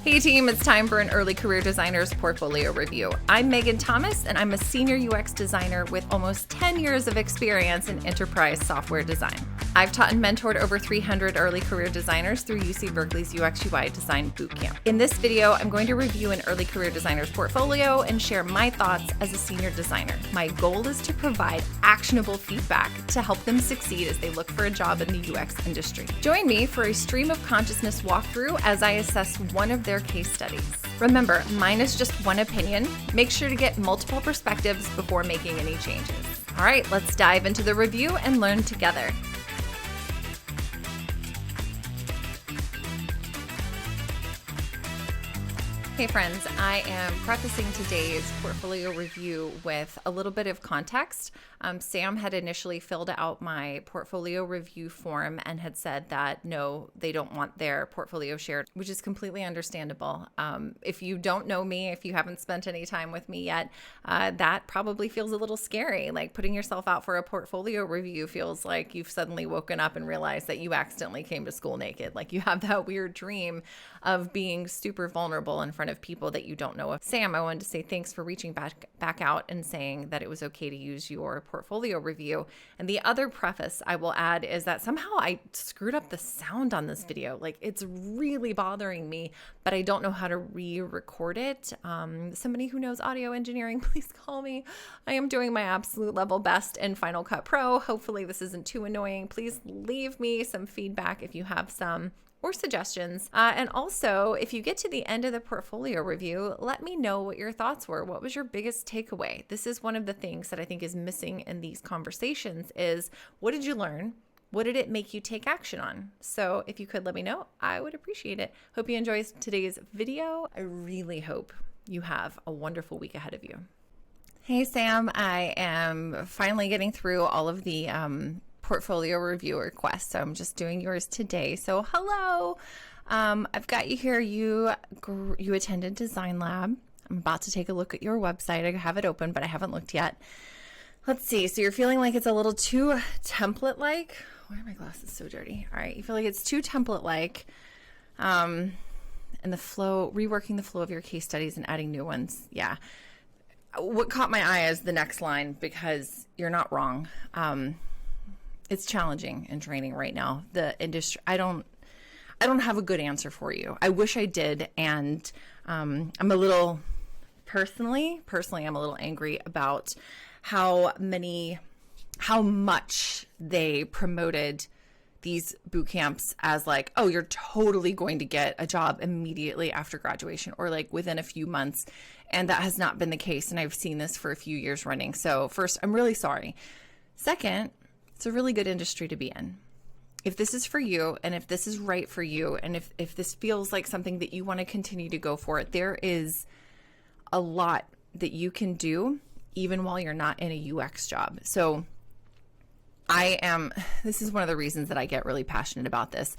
Hey team, it's time for an early career designer's portfolio review. I'm Megan Thomas and I'm a senior UX designer with almost 10 years of experience in enterprise software design. I've taught and mentored over 300 early career designers through UC Berkeley's UX UI Design Bootcamp. In this video, I'm going to review an early career designer's portfolio and share my thoughts as a senior designer. My goal is to provide actionable feedback to help them succeed as they look for a job in the UX industry. Join me for a stream of consciousness walkthrough as I assess one of their case studies. Remember, mine is just one opinion. Make sure to get multiple perspectives before making any changes. All right, let's dive into the review and learn together. Hey friends, I am prefacing today's portfolio review with a little bit of context. Sam had initially filled out my portfolio review form and had said that no, they don't want their portfolio shared, which is completely understandable. If you don't know me, if you haven't spent any time with me yet, that probably feels a little scary. Like putting yourself out for a portfolio review feels like you've suddenly woken up and realized that you accidentally came to school naked. Like you have that weird dream of being super vulnerable in front of people that you don't know of. Sam, I wanted to say thanks for reaching back out and saying that it was okay to use your portfolio review. And the other preface I will add is that somehow I screwed up the sound on this video. Like it's really bothering me, but I don't know how to re-record it. Somebody who knows audio engineering, please call me. I am doing my absolute level best in Final Cut Pro. Hopefully this isn't too annoying. Please leave me some feedback if you have some, or suggestions. And also, if you get to the end of the portfolio review, let me know what your thoughts were. What was your biggest takeaway? This is one of the things that I think is missing in these conversations is, what did you learn? What did it make you take action on? So if you could let me know, I would appreciate it. Hope you enjoy today's video. I really hope you have a wonderful week ahead of you. Hey Sam, I am finally getting through all of the portfolio review requests. So I'm just doing yours today. So hello, I've got you here. You attended Design Lab. I'm about to take a look at your website. I have it open, but I haven't looked yet. Let's see. So you're feeling like it's a little too template-like. Why are my glasses so dirty? All right. You feel like it's too template-like. And the flow, reworking the flow of your case studies and adding new ones. Yeah. What caught my eye is the next line, because you're not wrong. It's challenging in training right now. The industry, I don't have a good answer for you. I wish I did. And I'm a little, personally, I'm a little angry about how much they promoted these boot camps as like, oh, you're totally going to get a job immediately after graduation or like within a few months. And that has not been the case. And I've seen this for a few years running. So first, I'm really sorry. Second, it's a really good industry to be in. If this is for you and if this is right for you and if this feels like something that you want to continue to go for, there is a lot that you can do even while you're not in a UX job. So this is one of the reasons that I get really passionate about this.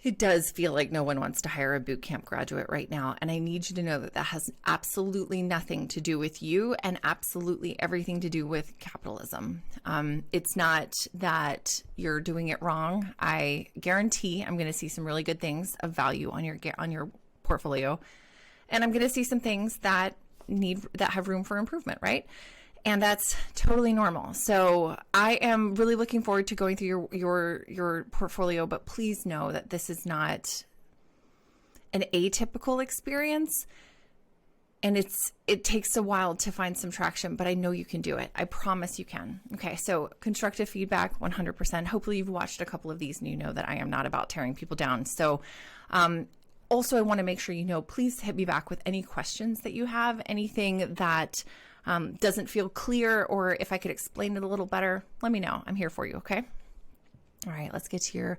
It does feel like no one wants to hire a boot camp graduate right now. And I need you to know that that has absolutely nothing to do with you and absolutely everything to do with capitalism. It's not that you're doing it wrong. I guarantee I'm going to see some really good things of value on your portfolio. And I'm going to see some things that have room for improvement, right? And that's totally normal. So I am really looking forward to going through your portfolio, but please know that this is not an atypical experience. And it takes a while to find some traction, but I know you can do it. I promise you can. Okay, so constructive feedback, 100%. Hopefully you've watched a couple of these and you know that I am not about tearing people down. So also I want to make sure you know, please hit me back with any questions that you have, anything that doesn't feel clear, or if I could explain it a little better, let me know. I'm here for you. Okay. All right. Let's get to your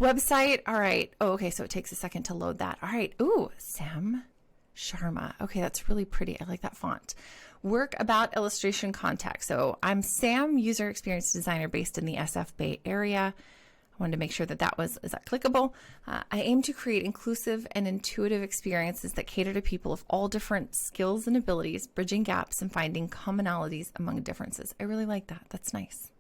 website. All right. Oh, okay. So it takes a second to load that. All right. Ooh, Sam Sharma. Okay. That's really pretty. I like that font. Work about illustration context. So I'm Sam, user experience designer based in the SF Bay Area. I wanted to make sure that is that clickable? I aim to create inclusive and intuitive experiences that cater to people of all different skills and abilities, bridging gaps and finding commonalities among differences. I really like that. That's nice.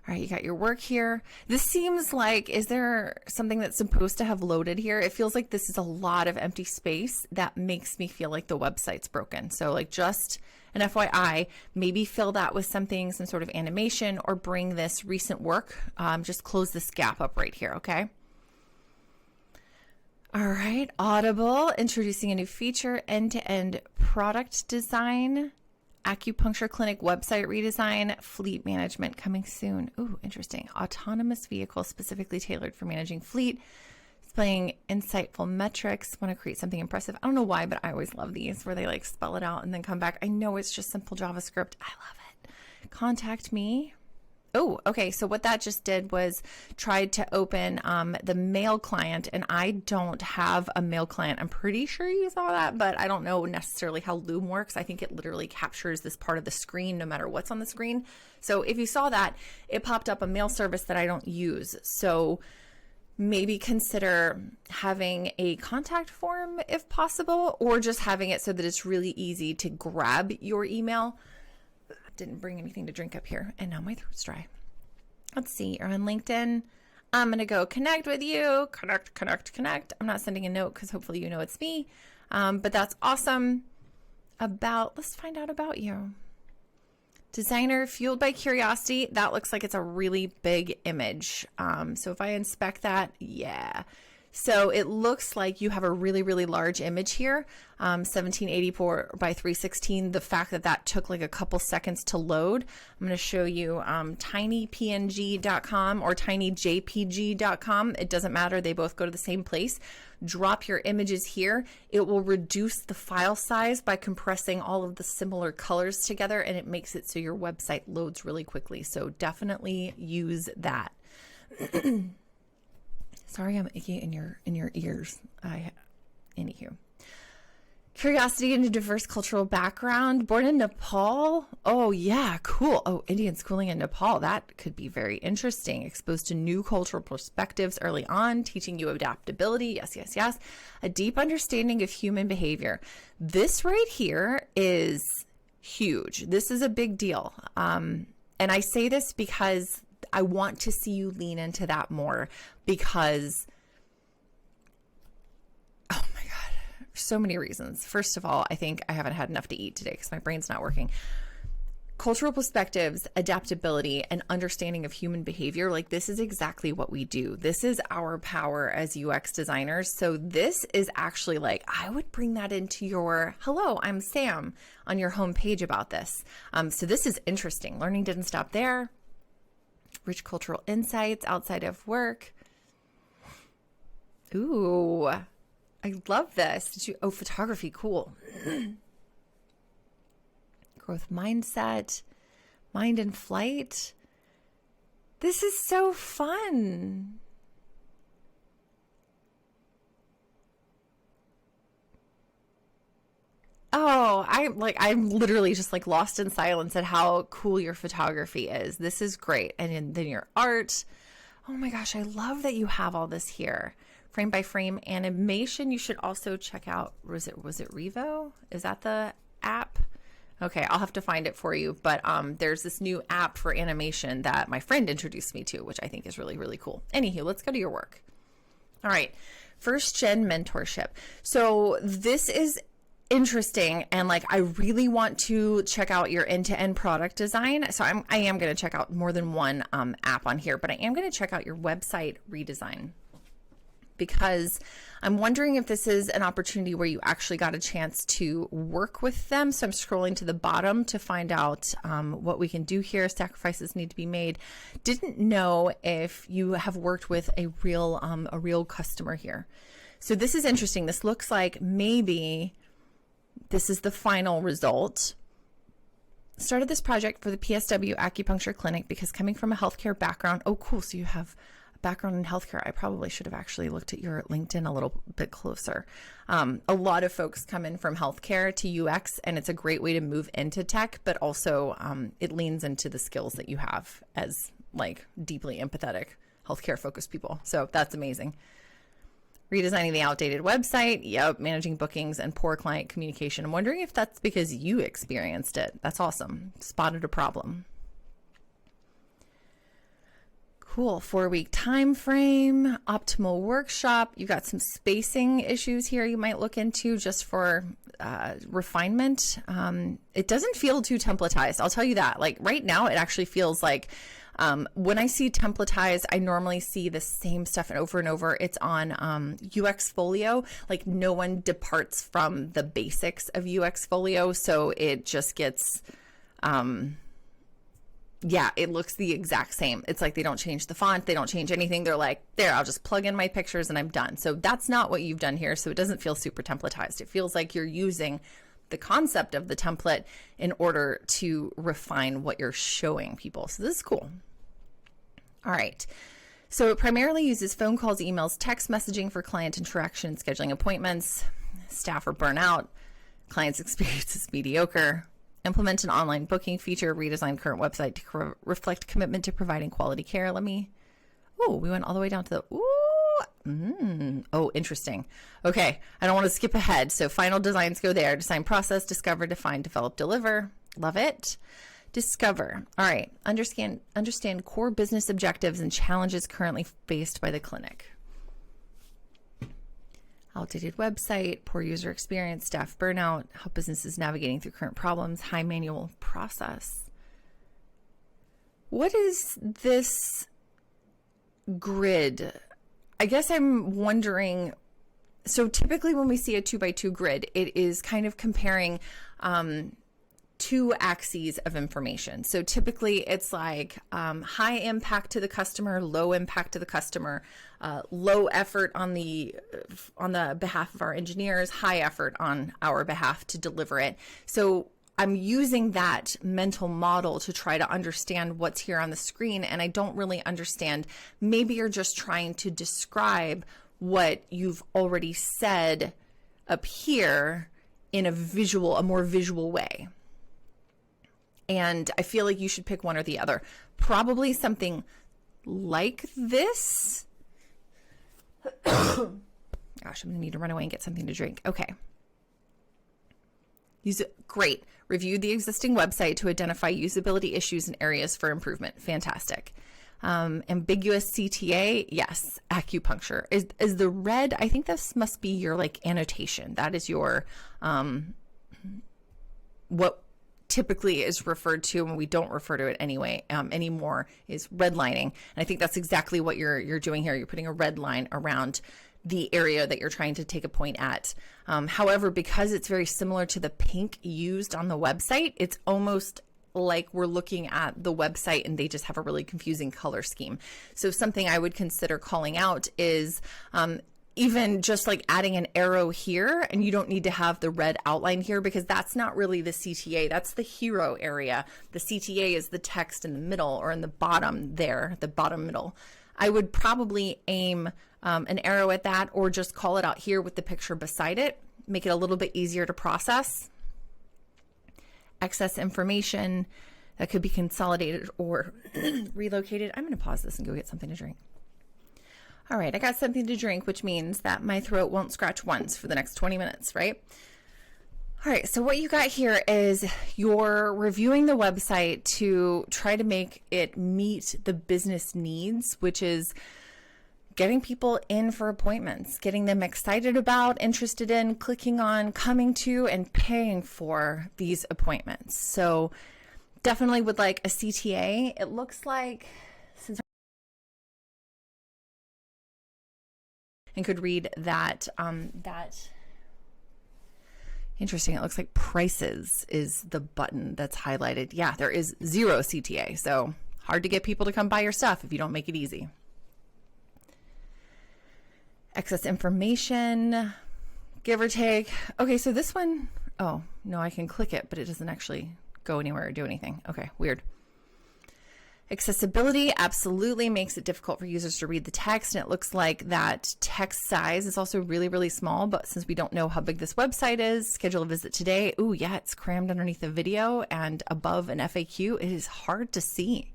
All right, you got your work here. This seems like, is there something that's supposed to have loaded here? It feels like this is a lot of empty space that makes me feel like the website's broken. So like just an FYI, maybe fill that with something, some sort of animation, or bring this recent work. Just close this gap up right here, okay? All right, Audible, introducing a new feature, end-to-end product design. Acupuncture clinic website redesign, fleet management coming soon. Ooh, interesting. Autonomous vehicle specifically tailored for managing fleet, displaying insightful metrics. Want to create something impressive. I don't know why, but I always love these where they like spell it out and then come back. I know it's just simple JavaScript. I love it. Contact me. Oh, okay. So what that just did was tried to open the mail client, and I don't have a mail client. I'm pretty sure you saw that, but I don't know necessarily how Loom works. I think it literally captures this part of the screen no matter what's on the screen. So if you saw that, it popped up a mail service that I don't use. So maybe consider having a contact form if possible, or just having it so that it's really easy to grab your email. Didn't bring anything to drink up here, and now my throat's dry. Let's see, you're on LinkedIn. I'm gonna go connect with you. Connect. I'm not sending a note because hopefully you know it's me, but that's awesome. Let's find out about you. Designer fueled by curiosity. That looks like it's a really big image. So if I inspect that, yeah. So it looks like you have a really, really large image here, 1784 by 316. The fact that that took like a couple seconds to load. I'm going to show you TinyPNG.com or TinyJPG.com. It doesn't matter. They both go to the same place. Drop your images here. It will reduce the file size by compressing all of the similar colors together, and it makes it so your website loads really quickly. So definitely use that. Sorry, I'm icky in your ears. Anywho. Curiosity and a diverse cultural background. Born in Nepal. Oh yeah, cool. Oh, Indian schooling in Nepal. That could be very interesting. Exposed to new cultural perspectives early on, teaching you adaptability. Yes. A deep understanding of human behavior. This right here is huge. This is a big deal. And I say this because I want to see you lean into that more, because oh my God, so many reasons. First of all, I think I haven't had enough to eat today because my brain's not working. Cultural perspectives, adaptability, and understanding of human behavior. Like, this is exactly what we do. This is our power as UX designers. So this is actually like, I would bring that into your, hello, I'm Sam, on your homepage about this. So this is interesting. Learning didn't stop there. Rich cultural insights outside of work. Ooh, I love this. Photography, cool. Growth mindset, mind in flight. This is so fun. Oh, I'm literally just like lost in silence at how cool your photography is. This is great. And then your art. Oh my gosh, I love that you have all this here. Frame by frame animation. You should also check out, was it Revo? Is that the app? Okay, I'll have to find it for you. But there's this new app for animation that my friend introduced me to, which I think is really, really cool. Anywho, let's go to your work. All right, first gen mentorship. So this is interesting, and like I really want to check out your end-to-end product design. So I am going to check out more than one app on here, but I am going to check out your website redesign, because I'm wondering if this is an opportunity where you actually got a chance to work with them. So I'm scrolling to the bottom to find out what we can do here. Sacrifices need to be made. Didn't know if you have worked with a real customer here. So this is interesting. This looks like maybe this is the final result. Started this project for the PSW acupuncture clinic because coming from a healthcare background. Oh, cool. So you have a background in healthcare. I probably should have actually looked at your LinkedIn a little bit closer. A lot of folks come in from healthcare to UX, and it's a great way to move into tech, but also it leans into the skills that you have as like deeply empathetic healthcare focused people. So that's amazing. Redesigning the outdated website. Yep. Managing bookings and poor client communication. I'm wondering if that's because you experienced it. That's awesome. Spotted a problem. Cool. 4-week time frame, optimal workshop. You got some spacing issues here you might look into just for refinement. It doesn't feel too templatized. I'll tell you that. Like right now, it actually feels like when I see templatized, I normally see the same stuff over and over. It's on UX Folio. Like no one departs from the basics of UX Folio. So it just gets... yeah, it looks the exact same. It's like they don't change the font. They don't change anything. They're like, there, I'll just plug in my pictures and I'm done. So that's not what you've done here. So it doesn't feel super templatized. It feels like you're using the concept of the template in order to refine what you're showing people. So this is cool. All right. So it primarily uses phone calls, emails, text messaging for client interaction and scheduling appointments. Staff are burnout. Client's experience is mediocre. Implement an online booking feature, redesign current website to reflect commitment to providing quality care. We went all the way down to the, oh, interesting. Okay, I don't want to skip ahead. So final designs go there. Design process, discover, define, develop, deliver. Love it. Discover. All right, understand core business objectives and challenges currently faced by the clinic. Outdated website, poor user experience, staff burnout, help businesses navigating through current problems, high manual process. What is this grid? I guess I'm wondering, so typically when we see a 2x2 grid, it is kind of comparing two axes of information. So typically it's like high impact to the customer, low impact to the customer, low effort on the behalf of our engineers, high effort on our behalf to deliver it. So I'm using that mental model to try to understand what's here on the screen, and I don't really understand. Maybe you're just trying to describe what you've already said up here in a more visual way. And I feel like you should pick one or the other. Probably something like this. Gosh, I'm gonna need to run away and get something to drink. Okay. Great. Review the existing website to identify usability issues and areas for improvement. Fantastic. Ambiguous CTA, yes. Acupuncture is the red. I think this must be your like annotation. That is your what typically is referred to, and we don't refer to it anyway anymore, is redlining. And I think that's exactly what you're doing here. You're putting a red line around the area that you're trying to take a point at. However, because it's very similar to the pink used on the website, it's almost like we're looking at the website and they just have a really confusing color scheme. So something I would consider calling out is even just like adding an arrow here, and you don't need to have the red outline here because that's not really the CTA, that's the hero area. The CTA is the text in the middle or in the bottom there, the bottom middle. I would probably aim an arrow at that, or just call it out here with the picture beside it, make it a little bit easier to process. Excess information that could be consolidated or relocated. I'm going to pause this and go get something to drink. All right, I got something to drink, which means that my throat won't scratch once for the next 20 minutes, right? All right, so what you got here is you're reviewing the website to try to make it meet the business needs, which is getting people in for appointments, getting them excited about, interested in, clicking on, coming to, and paying for these appointments. So definitely would like a CTA. It looks like, since and could read that, interesting. It looks like prices is the button that's highlighted. Yeah, there is 0 CTA. So hard to get people to come buy your stuff if you don't make it easy. Excess information, give or take. Okay, so this one, oh, no, I can click it, but it doesn't actually go anywhere or do anything. Okay, weird. Accessibility absolutely makes it difficult for users to read the text, and it looks like that text size is also really, really small, but since we don't know how big this website is, schedule a visit today. Ooh, yeah, it's crammed underneath a video and above an FAQ. It is hard to see.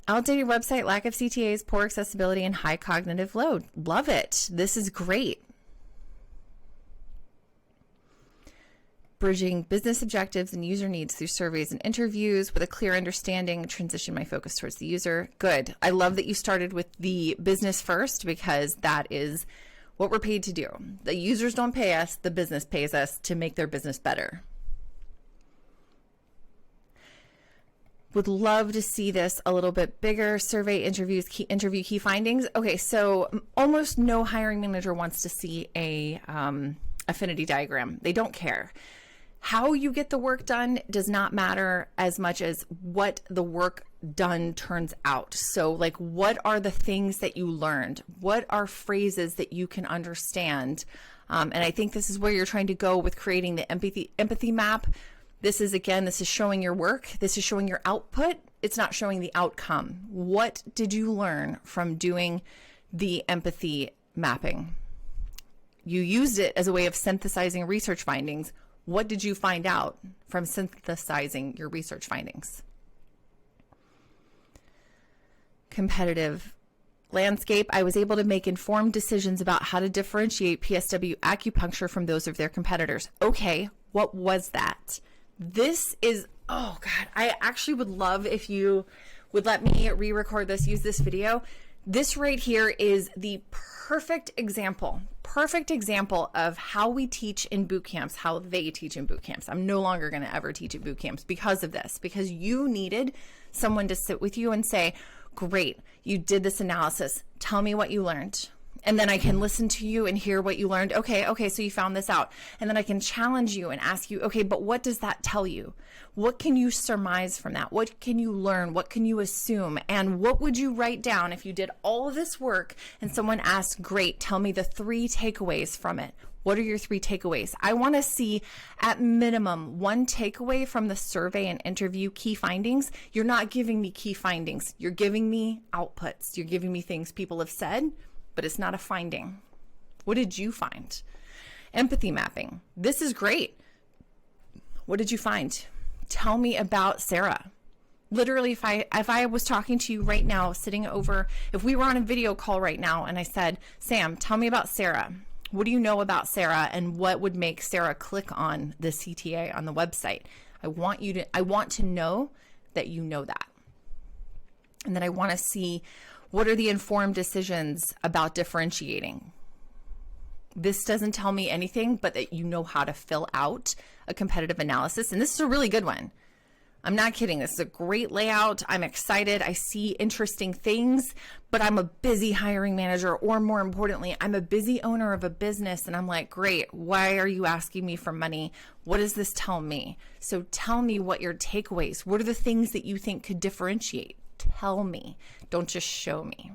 Outdated website, lack of CTAs, poor accessibility, and high cognitive load. Love it. This is great. bridging business objectives and user needs through surveys and interviews with a clear understanding, transition my focus towards the user. Good. I love that you started with the business first, because that is what we're paid to do. The users don't pay us, the business pays us to make their business better. Would love to see this a little bit bigger. Survey, interviews, interview key findings. Okay, so almost no hiring manager wants to see a affinity diagram. They don't care. How you get the work done does not matter as much as what the work done turns out. So like, what are the things that you learned? What are phrases that you can understand? And I think this is where you're trying to go with creating the empathy map. This is showing your work. This is showing your output. It's not showing the outcome. What did you learn from doing the empathy mapping? You used it as a way of synthesizing research findings. What did you find out from synthesizing your research findings? Competitive landscape. I was able to make informed decisions about how to differentiate PSW acupuncture from those of their competitors. Okay, what was that? This is, oh God, I actually would love if you would let me re-record this, use this video. This right here is the perfect example of how we teach in boot camps, how they teach in boot camps. I'm no longer going to ever teach at boot camps because of this, because you needed someone to sit with you and say, great, you did this analysis. Tell me what you learned. And then I can listen to you and hear what you learned. Okay, so you found this out. And then I can challenge you and ask you, okay, but what does that tell you? What can you surmise from that? What can you learn? What can you assume? And what would you write down if you did all of this work and someone asked, great, tell me the 3 takeaways from it. What are your 3 takeaways? I want to see at minimum 1 takeaway from the survey and interview key findings. You're not giving me key findings. You're giving me outputs. You're giving me things people have said, but it's not a finding. What did you find? Empathy mapping. This is great. What did you find? Tell me about Sarah. Literally, if I was talking to you right now, sitting over, if we were on a video call right now and I said, Sam, tell me about Sarah. What do you know about Sarah, and what would make Sarah click on the CTA on the website? I want to know that you know that. And then I want to see, what are the informed decisions about differentiating? This doesn't tell me anything but that you know how to fill out a competitive analysis. And this is a really good one. I'm not kidding. This is a great layout. I'm excited. I see interesting things, but I'm a busy hiring manager, or more importantly, I'm a busy owner of a business. And I'm like, great, why are you asking me for money? What does this tell me? So tell me what your takeaways, what are the things that you think could differentiate? Tell me, don't just show me.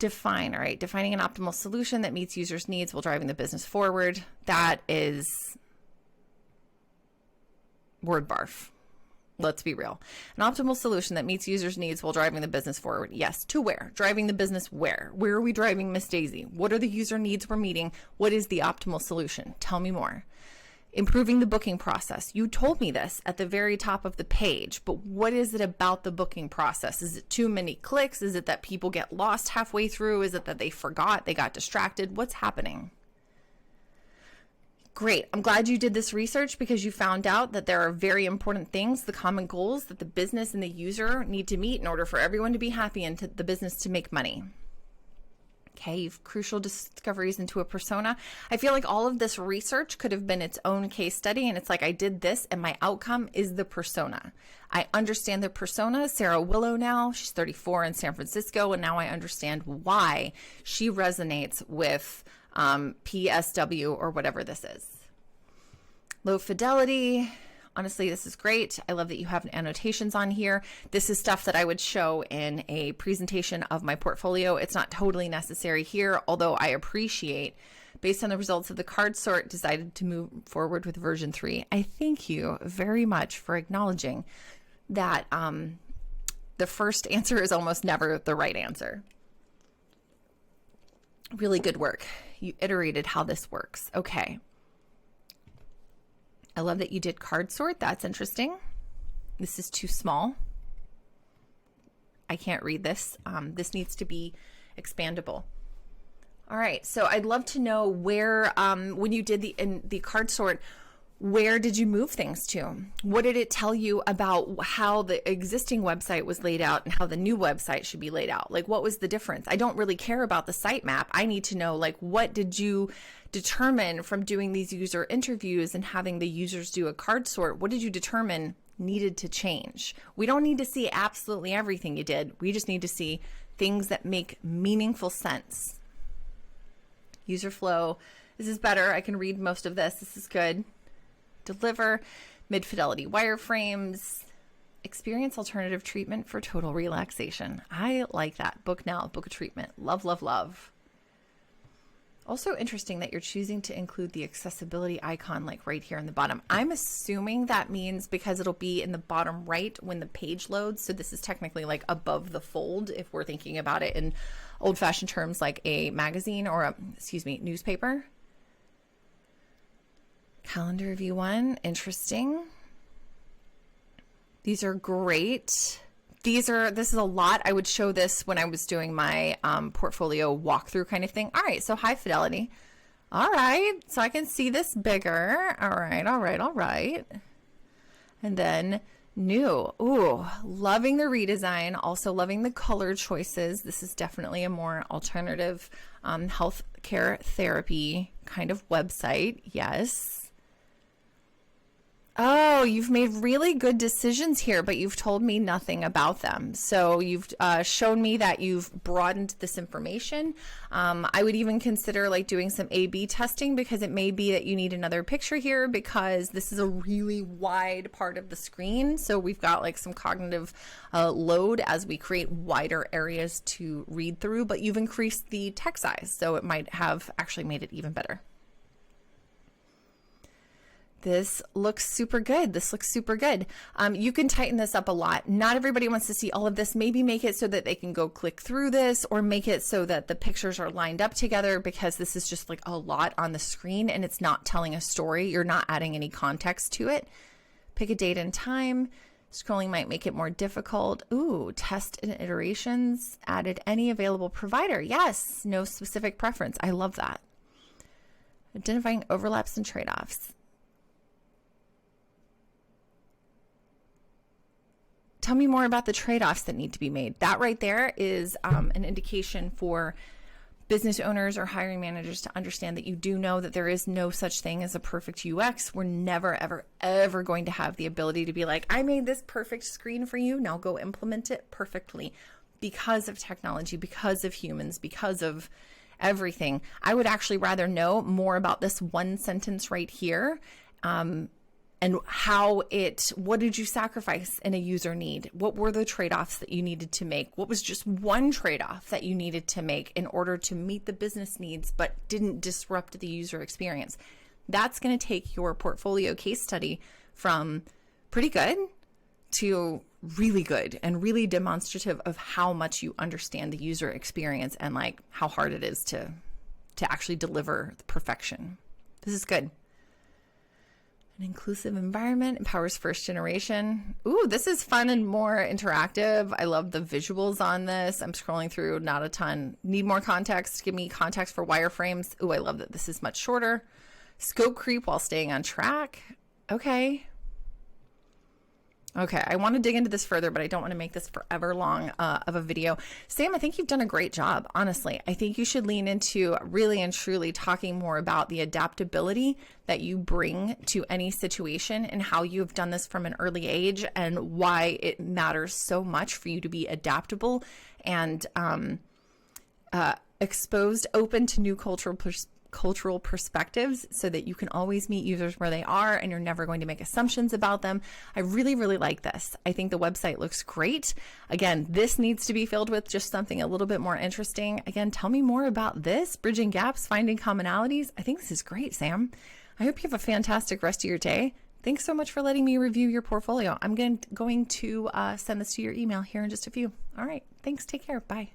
Define, all right, defining an optimal solution that meets users' needs while driving the business forward. That is word barf. Let's be real. An optimal solution that meets users' needs while driving the business forward. Yes, to where? Driving the business where? Where are we driving, Miss Daisy? What are the user needs we're meeting? What is the optimal solution? Tell me more. Improving the booking process. You told me this at the very top of the page, but what is it about the booking process? Is it too many clicks? Is it that people get lost halfway through? Is it that they forgot, they got distracted? What's happening? Great. I'm glad you did this research, because you found out that there are very important things, the common goals that the business and the user need to meet in order for everyone to be happy and the business to make money. Okay, you've crucial discoveries into a persona. I feel like all of this research could have been its own case study, and it's like, I did this and my outcome is the persona. I understand the persona. Sarah Willow now, she's 34 in San Francisco, and now I understand why she resonates with PSW or whatever this is. Low fidelity. Honestly, this is great. I love that you have annotations on here. This is stuff that I would show in a presentation of my portfolio. It's not totally necessary here, although I appreciate, based on the results of the card sort, decided to move forward with version 3. I thank you very much for acknowledging that the first answer is almost never the right answer. Really good work. You iterated how this works. Okay. I love that you did card sort. That's interesting. This is too small. I can't read this. This needs to be expandable. All right, so I'd love to know where, when you did the card sort, where did you move things to? What did it tell you about how the existing website was laid out and how the new website should be laid out? Like, what was the difference? I don't really care about the sitemap. I need to know, like, what did you determine from doing these user interviews and having the users do a card sort? What did you determine needed to change? We don't need to see absolutely everything you did. We just need to see things that make meaningful sense. User flow. This is better. I can read most of this. This is good. Deliver, mid-fidelity wireframes, experience alternative treatment for total relaxation. I like that. Book now, book a treatment. Love, love, love. Also interesting that you're choosing to include the accessibility icon like right here in the bottom. I'm assuming that means because it'll be in the bottom right when the page loads. So this is technically like above the fold if we're thinking about it in old-fashioned terms like a magazine or a, newspaper. Calendar view 1, interesting. These are great. This is a lot. I would show this when I was doing my portfolio walkthrough kind of thing. All right, so high fidelity. All right, so I can see this bigger. All right, all right, all right. And then new. Ooh, loving the redesign. Also loving the color choices. This is definitely a more alternative healthcare therapy kind of website. Yes. Oh, you've made really good decisions here, but you've told me nothing about them. So you've shown me that you've broadened this information. I would even consider like doing some A/B testing because it may be that you need another picture here because this is a really wide part of the screen. So we've got like some cognitive load as we create wider areas to read through, but you've increased the text size. So it might have actually made it even better. This looks super good. This looks super good. You can tighten this up a lot. Not everybody wants to see all of this. Maybe make it so that they can go click through this or make it so that the pictures are lined up together because this is just like a lot on the screen and it's not telling a story. You're not adding any context to it. Pick a date and time. Scrolling might make it more difficult. Ooh, test and iterations. Added any available provider. Yes, no specific preference. I love that. Identifying overlaps and trade-offs. Tell me more about the trade-offs that need to be made. That right there is an indication for business owners or hiring managers to understand that you do know that there is no such thing as a perfect UX. We're never, ever, ever going to have the ability to be like, I made this perfect screen for you. Now go implement it perfectly because of technology, because of humans, because of everything. I would actually rather know more about this one sentence right here. And what did you sacrifice in a user need? What were the trade-offs that you needed to make? What was just one trade-off that you needed to make in order to meet the business needs, but didn't disrupt the user experience? That's going to take your portfolio case study from pretty good to really good and really demonstrative of how much you understand the user experience and like how hard it is to actually deliver the perfection. This is good. An inclusive environment empowers first generation. Ooh, this is fun and more interactive. I love the visuals on this. I'm scrolling through, not a ton. Need more context. Give me context for wireframes. Ooh, I love that this is much shorter. Scope creep while staying on track. Okay. Okay, I want to dig into this further, but I don't want to make this forever long of a video. Sam, I think you've done a great job, honestly. I think you should lean into really and truly talking more about the adaptability that you bring to any situation and how you have done this from an early age and why it matters so much for you to be adaptable and exposed, open to new cultural perspectives so that you can always meet users where they are and you're never going to make assumptions about them. I really, really like this. I think the website looks great. Again, this needs to be filled with just something a little bit more interesting. Again, tell me more about this, bridging gaps, finding commonalities. I think this is great, Sam. I hope you have a fantastic rest of your day. Thanks so much for letting me review your portfolio. I'm going to send this to your email here in just a few. All right. Thanks. Take care. Bye.